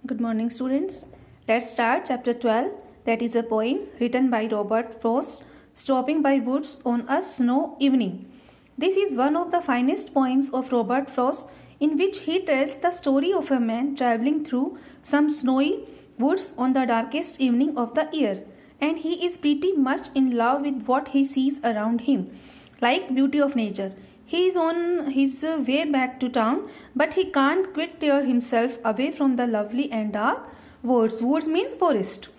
Good morning, students. Let's start chapter 12. That is a poem written by Robert Frost, Stopping by Woods on a Snow Evening. This is one of the finest poems of Robert Frost, in which he tells the story of a man traveling through some snowy woods on the darkest evening of the year, and he is pretty much in love with what he sees around him, like beauty of nature. He is on his way back to town, but he can't quite tear himself away from the lovely and dark woods. Woods means forest.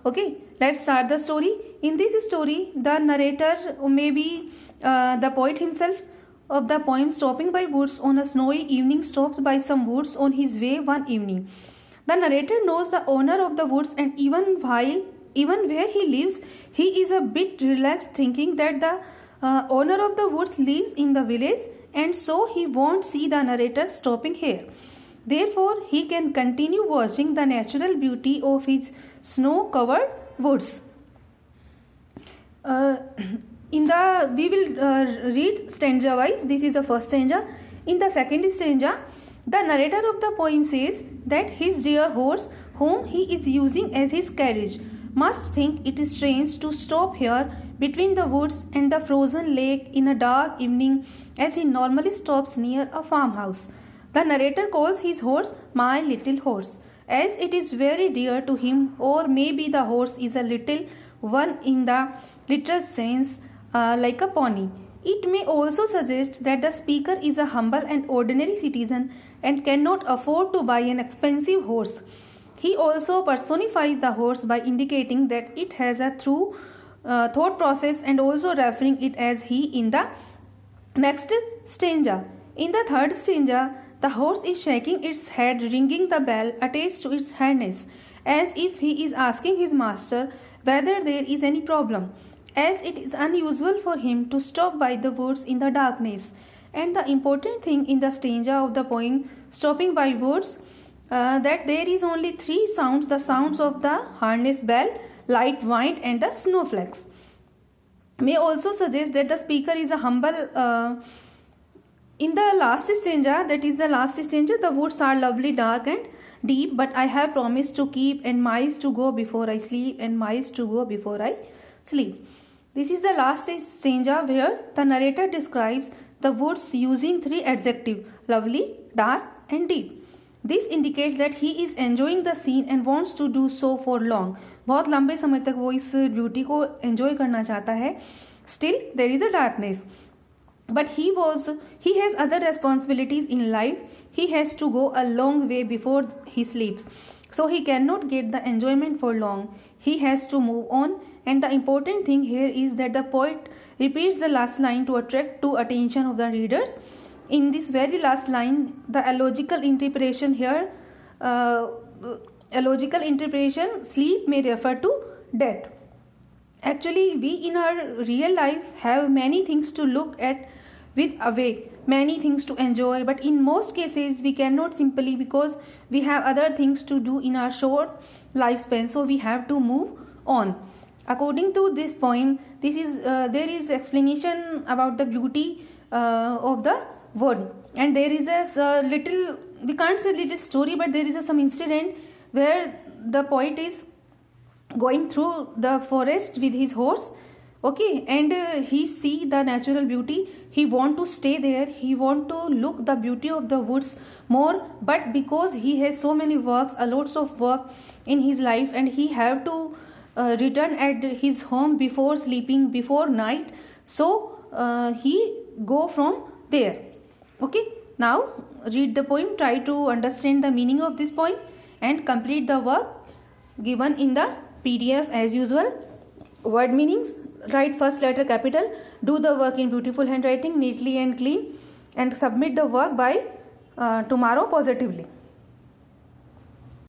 Okay, let's start the story. In this story, the narrator, or maybe the poet himself of the poem Stopping by Woods on a Snowy Evening, stops by some woods on his way one evening. The narrator knows the owner of the woods, and even where he lives, he is a bit relaxed, thinking that the owner of the woods lives in the village, and so he won't see the narrator stopping here. Therefore, he can continue watching the natural beauty of his snow-covered woods. We will read stanza-wise. This is the first stanza. In the second stanza, the narrator of the poem says that his dear horse, whom he is using as his carriage, must think it is strange to stop here between the woods and the frozen lake in a dark evening, as he normally stops near a farmhouse. The narrator calls his horse "my little horse," as it is very dear to him, or maybe the horse is a little one in the literal sense, like a pony. It may also suggest that the speaker is a humble and ordinary citizen and cannot afford to buy an expensive horse. He also personifies the horse by indicating that it has a true thought process, and also referring it as he in the next stanza. In the third stanza, the horse is shaking its head, ringing the bell attached to its harness, as if he is asking his master whether there is any problem, as it is unusual for him to stop by the woods in the darkness. And the important thing in the stanza of the poem Stopping by Woods, that there is only three sounds: the sounds of the harness bell, light wind, and the snowflakes. May also suggest that the speaker is a humble. In the last stanza, that is the last stanza, the woods are lovely, dark and deep, but I have promised to keep, and miles to go before I sleep, and miles to go before I sleep. This is the last stanza where the narrator describes the woods using three adjectives: lovely, dark, and deep. This indicates that he is enjoying the scene and wants to do so for long. बहुत लंबे समय तक वो इस beauty को enjoy करना चाहता है. Still, there is a darkness. But he has other responsibilities in life. He has to go a long way before he sleeps. So he cannot get the enjoyment for long. He has to move on. And the important thing here is that the poet repeats the last line to attract the attention of the readers. In this very last line, the illogical interpretation here, sleep may refer to death. Actually, we in our real life have many things to look at with away, many things to enjoy, but in most cases we cannot, simply because we have other things to do in our short lifespan, so we have to move on. According to this poem, there is explanation about the beauty of the wood, and there is a little, we can't say little story, but there is some incident where the poet is going through the forest with his horse, okay, and he see the natural beauty. He want to stay there, he want to look the beauty of the woods more, but because he has so many works, lots of work in his life, and he have to return at his home before sleeping, before night, so he go from there. Okay, now read the poem, try to understand the meaning of this poem, and complete the work given in the PDF as usual. Word meanings: write first letter capital, do the work in beautiful handwriting, neatly and clean, and submit the work by tomorrow positively.